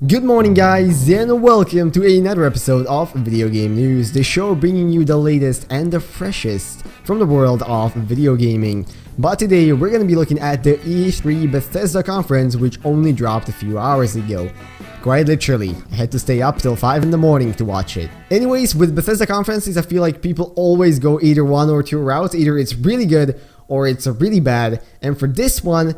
Good morning guys, and welcome to another episode of Video Game News, the show bringing you the latest and the freshest from the world of video gaming. But today we're going to be looking at the E3 Bethesda conference, which only dropped a few hours ago. Quite literally, I had to stay up till 5 in the morning to watch it. Anyways, with Bethesda conferences, I feel like people always go either one or two routes. Either it's really good or it's really bad, and for this one,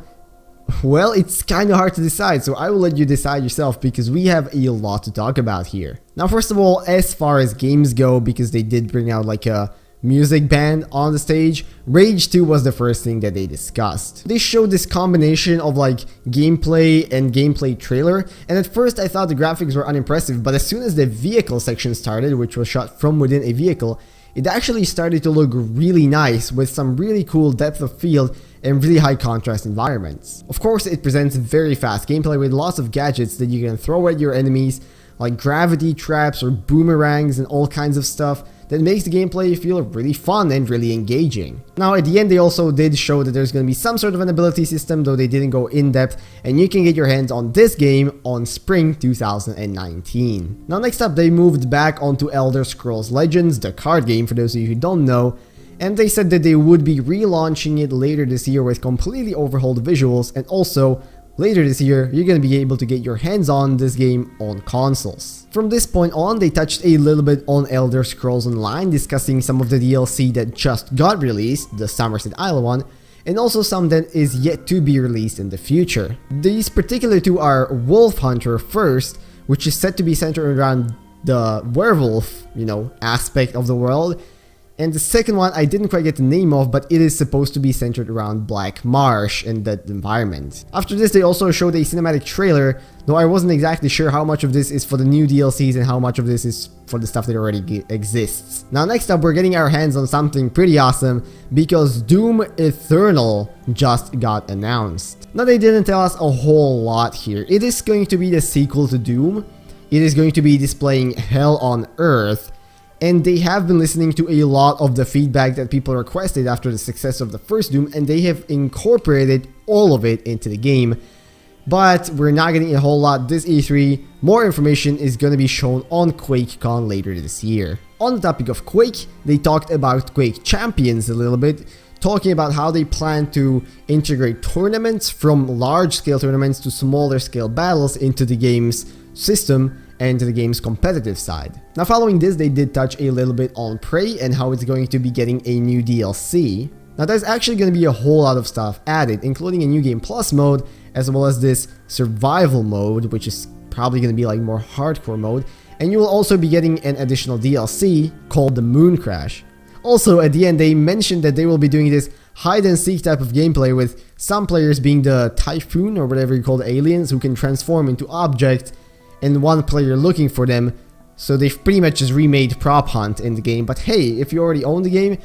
well, it's kind of hard to decide, so I will let you decide yourself because we have a lot to talk about here. Now, first of all, as far as games go, because they did bring out like a music band on the stage, Rage 2 was the first thing that they discussed. They showed this combination of like gameplay and gameplay trailer, and at first I thought the graphics were unimpressive, but as soon as the vehicle section started, which was shot from within a vehicle, it actually started to look really nice with some really cool depth of field and really high contrast environments. Of course, it presents very fast gameplay with lots of gadgets that you can throw at your enemies, like gravity traps or boomerangs and all kinds of stuff that makes the gameplay feel really fun and really engaging. Now, at the end, they also did show that there's going to be some sort of an ability system, though they didn't go in depth, and you can get your hands on this game on spring 2019. Now, next up, they moved back onto Elder Scrolls Legends, the card game, for those of you who don't know, and they said that they would be relaunching it later this year with completely overhauled visuals, and also later this year you're going to be able to get your hands on this game on consoles. From this point on, they touched a little bit on Elder Scrolls Online, discussing some of the DLC that just got released, the Somerset Isle one, and also some that is yet to be released in the future. These particular two are Wolf Hunter first, which is set to be centered around the werewolf, aspect of the world. And the second one, I didn't quite get the name of, but it is supposed to be centered around Black Marsh and that environment. After this, they also showed a cinematic trailer, though I wasn't exactly sure how much of this is for the new DLCs and how much of this is for the stuff that already exists. Now, next up, we're getting our hands on something pretty awesome, because Doom Eternal just got announced. Now, they didn't tell us a whole lot here. It is going to be the sequel to Doom. It is going to be displaying Hell on Earth. And they have been listening to a lot of the feedback that people requested after the success of the first Doom, and they have incorporated all of it into the game. But we're not getting a whole lot this E3. More information is going to be shown on QuakeCon later this year. On the topic of Quake, they talked about Quake Champions a little bit, talking about how they plan to integrate tournaments from large-scale tournaments to smaller-scale battles into the game's system and to the game's competitive side. Now, following this, they did touch a little bit on Prey and how it's going to be getting a new DLC. Now, there's actually going to be a whole lot of stuff added, including a new Game Plus mode, as well as this survival mode, which is probably going to be like more hardcore mode, and you will also be getting an additional DLC called the Moon Crash. Also, at the end, they mentioned that they will be doing this hide and seek type of gameplay, with some players being the Typhoon or whatever you call the aliens who can transform into objects, and one player looking for them. So they've pretty much just remade Prop Hunt in the game. But hey, if you already own the game,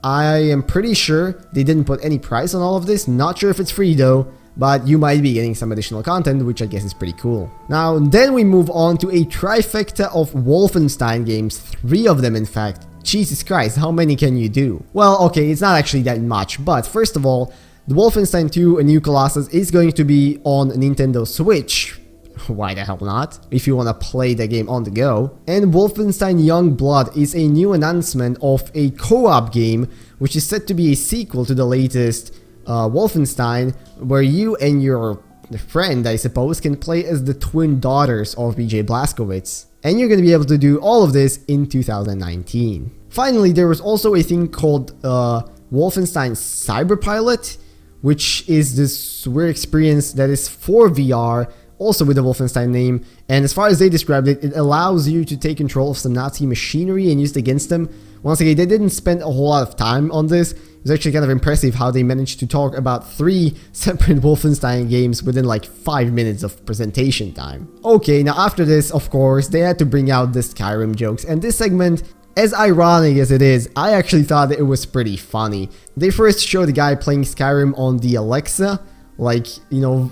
I am pretty sure they didn't put any price on all of this. Not sure if it's free though, but you might be getting some additional content, which I guess is pretty cool. Now, then we move on to a trifecta of Wolfenstein games, 3 of them in fact. Jesus Christ, how many can you do? Well, okay, it's not actually that much, but first of all, the Wolfenstein 2: A New Colossus is going to be on Nintendo Switch. Why the hell not, if you want to play the game on the go. And Wolfenstein Young Blood is a new announcement of a co-op game, which is set to be a sequel to the latest Wolfenstein, where you and your friend, I suppose, can play as the twin daughters of BJ Blazkowicz. And you're going to be able to do all of this in 2019. Finally, there was also a thing called Wolfenstein Cyberpilot, which is this weird experience that is for VR, also with the Wolfenstein name, and as far as they described it, it allows you to take control of some Nazi machinery and use it against them. Once again, they didn't spend a whole lot of time on this. It was actually kind of impressive how they managed to talk about 3 separate Wolfenstein games within like 5 minutes of presentation time. Okay, now after this, of course, they had to bring out the Skyrim jokes, and this segment, as ironic as it is, I actually thought that it was pretty funny. They first showed the guy playing Skyrim on the Alexa, like,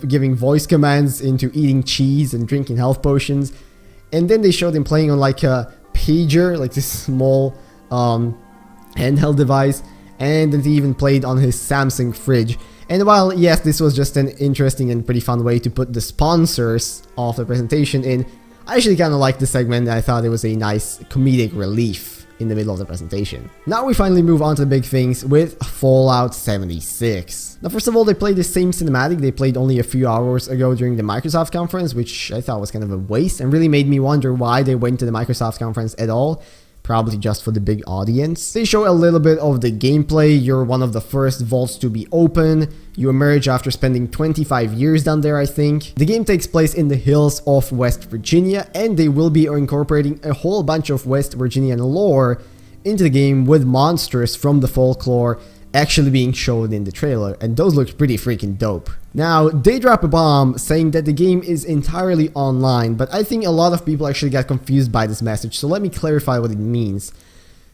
giving voice commands into eating cheese and drinking health potions. And then they showed him playing on like a pager, like this small handheld device. And then he even played on his Samsung fridge. And while, yes, this was just an interesting and pretty fun way to put the sponsors of the presentation in, I actually kind of liked the segment. I thought it was a nice comedic relief in the middle of the presentation. Now we finally move on to the big things with Fallout 76. Now, first of all, they played the same cinematic they played only a few hours ago during the Microsoft conference, which I thought was kind of a waste and really made me wonder why they went to the Microsoft conference at all. Probably just for the big audience. They show a little bit of the gameplay. You're one of the first vaults to be open. You emerge after spending 25 years down there, I think. The game takes place in the hills of West Virginia, and they will be incorporating a whole bunch of West Virginian lore into the game, with monsters from the folklore actually being shown in the trailer, and those look pretty freaking dope. Now, they drop a bomb saying that the game is entirely online, but I think a lot of people actually got confused by this message, so let me clarify what it means.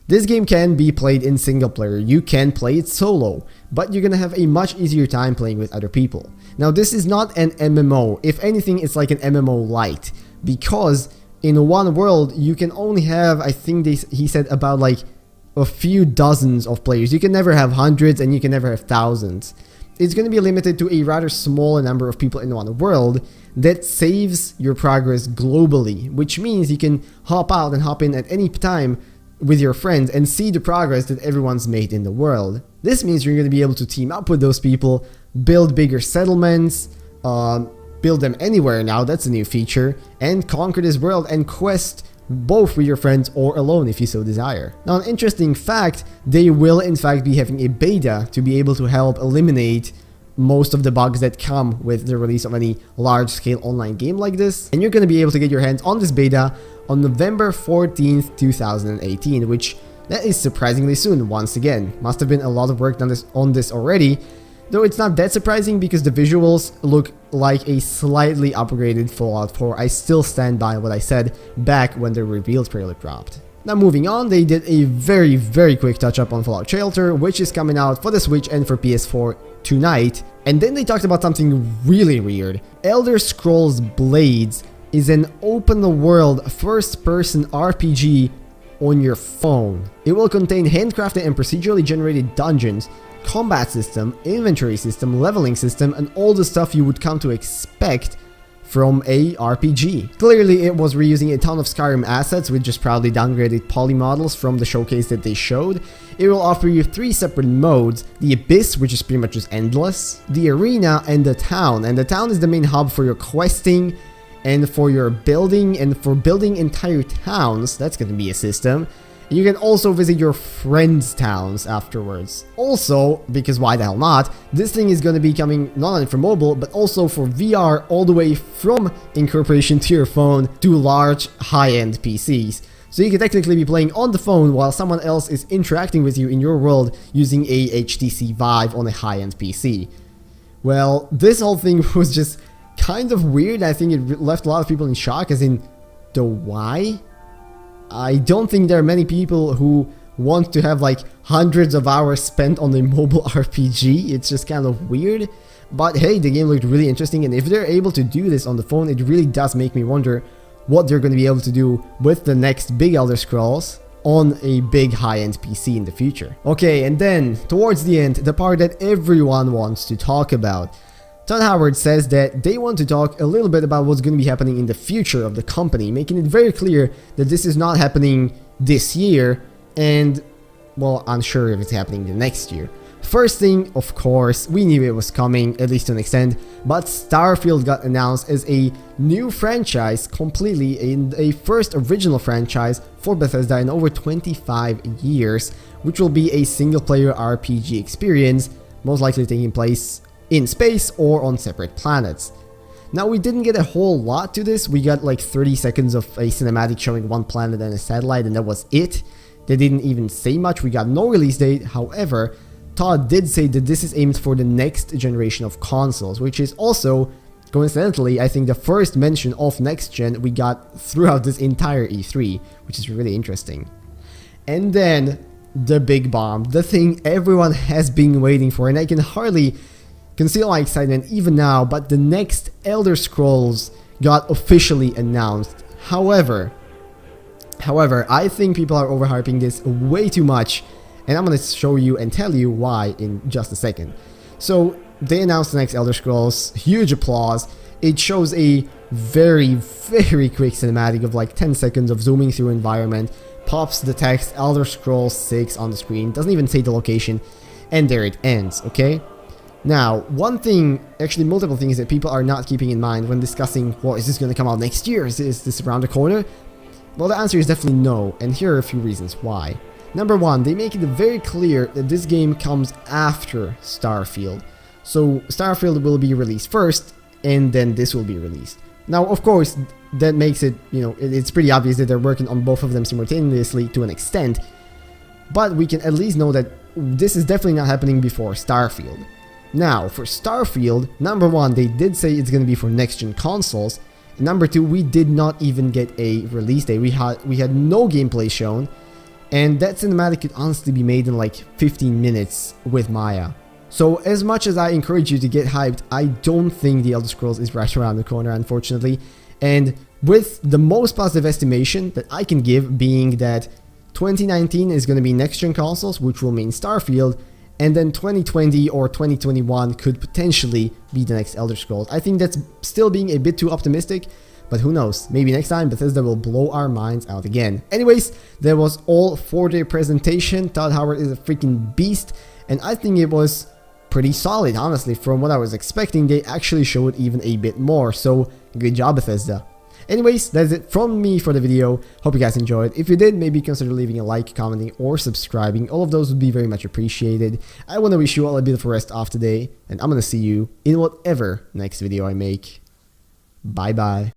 This game can be played in single player, you can play it solo, but you're gonna have a much easier time playing with other people. Now, this is not an MMO. If anything, it's like an MMO light, because in one world, you can only have, I think he said about like a few dozens of players. You can never have hundreds and you can never have thousands. It's going to be limited to a rather small number of people in one world that saves your progress globally, which means you can hop out and hop in at any time with your friends and see the progress that everyone's made in the world. This means you're going to be able to team up with those people, build bigger settlements, build them anywhere now, that's a new feature, and conquer this world and quest both with your friends or alone if you so desire. Now, an interesting fact, they will in fact be having a beta to be able to help eliminate most of the bugs that come with the release of any large-scale online game like this, and you're going to be able to get your hands on this beta on November 14th, 2018, which that is surprisingly soon. Once again, must have been a lot of work done on this already, though it's not that surprising because the visuals look like a slightly upgraded Fallout 4. I still stand by what I said back when the reveal trailer dropped. Now, moving on, they did a very quick touch up on Fallout Shelter, which is coming out for the Switch and for PS4 tonight. And then they talked about something really weird. Elder Scrolls Blades is an open world first-person RPG on your phone. It will contain handcrafted and procedurally generated dungeons, combat system, inventory system, leveling system, and all the stuff you would come to expect from a RPG. Clearly, it was reusing a ton of Skyrim assets with just proudly downgraded poly models from the showcase that they showed. It will offer you 3 separate modes: the Abyss, which is pretty much just endless, the Arena, and the Town. And the Town is the main hub for your questing and for your building, and for building entire towns. That's going to be a system. You can also visit your friends' towns afterwards. Also, because why the hell not, this thing is going to be coming not only for mobile, but also for VR, all the way from incorporation to your phone to large high-end PCs. So you can technically be playing on the phone while someone else is interacting with you in your world using a HTC Vive on a high-end PC. Well, this whole thing was just kind of weird. I think it left a lot of people in shock, as in, the why? I don't think there are many people who want to have like hundreds of hours spent on a mobile RPG. It's just kind of weird. But hey, the game looked really interesting, and if they're able to do this on the phone, it really does make me wonder what they're going to be able to do with the next big Elder Scrolls on a big high-end PC in the future. Okay, and then towards the end, the part that everyone wants to talk about. Todd Howard says that they want to talk a little bit about what's going to be happening in the future of the company, making it very clear that this is not happening this year, and, well, unsure if it's happening the next year. First thing, of course, we knew it was coming, at least to an extent, but Starfield got announced as a new franchise, completely in a first original franchise for Bethesda in over 25 years, which will be a single-player RPG experience, most likely taking place in space or on separate planets. Now, we didn't get a whole lot to this. We got like 30 seconds of a cinematic showing one planet and a satellite, and that was it. They didn't even say much. We got no release date. However, Todd did say that this is aimed for the next generation of consoles, which is also, coincidentally, I think the first mention of next gen we got throughout this entire E3, which is really interesting. And then the big bomb, the thing everyone has been waiting for, and I can hardly conceal my excitement even now, but the next Elder Scrolls got officially announced. However, I think people are overhyping this way too much, and I'm gonna show you and tell you why in just a second. So, they announced the next Elder Scrolls, huge applause. It shows a very, very quick cinematic of like 10 seconds of zooming through environment, pops the text Elder Scrolls 6 on the screen, doesn't even say the location, and there it ends, okay? Now, one thing, actually multiple things that people are not keeping in mind when discussing, well, is this going to come out next year? Is this around the corner? Well, the answer is definitely no, and here are a few reasons why. Number one, they make it very clear that this game comes after Starfield. So Starfield will be released first, and then this will be released. Now, of course, that makes it, it's pretty obvious that they're working on both of them simultaneously to an extent, but we can at least know that this is definitely not happening before Starfield. Now, for Starfield, number one, they did say it's going to be for next-gen consoles, and number two, we did not even get a release date. We had no gameplay shown, and that cinematic could honestly be made in like 15 minutes with Maya. So as much as I encourage you to get hyped, I don't think the Elder Scrolls is right around the corner, unfortunately. And with the most positive estimation that I can give being that 2019 is going to be next-gen consoles, which will mean Starfield, and then 2020 or 2021 could potentially be the next Elder Scrolls. I think that's still being a bit too optimistic, but who knows, maybe next time Bethesda will blow our minds out again. Anyways, that was all for their presentation. Todd Howard is a freaking beast, and I think it was pretty solid, honestly. From what I was expecting, they actually showed even a bit more, so good job, Bethesda. Anyways, that's it from me for the video. Hope you guys enjoyed. If you did, maybe consider leaving a like, commenting, or subscribing. All of those would be very much appreciated. I want to wish you all a beautiful rest of today, and I'm going to see you in whatever next video I make. Bye bye.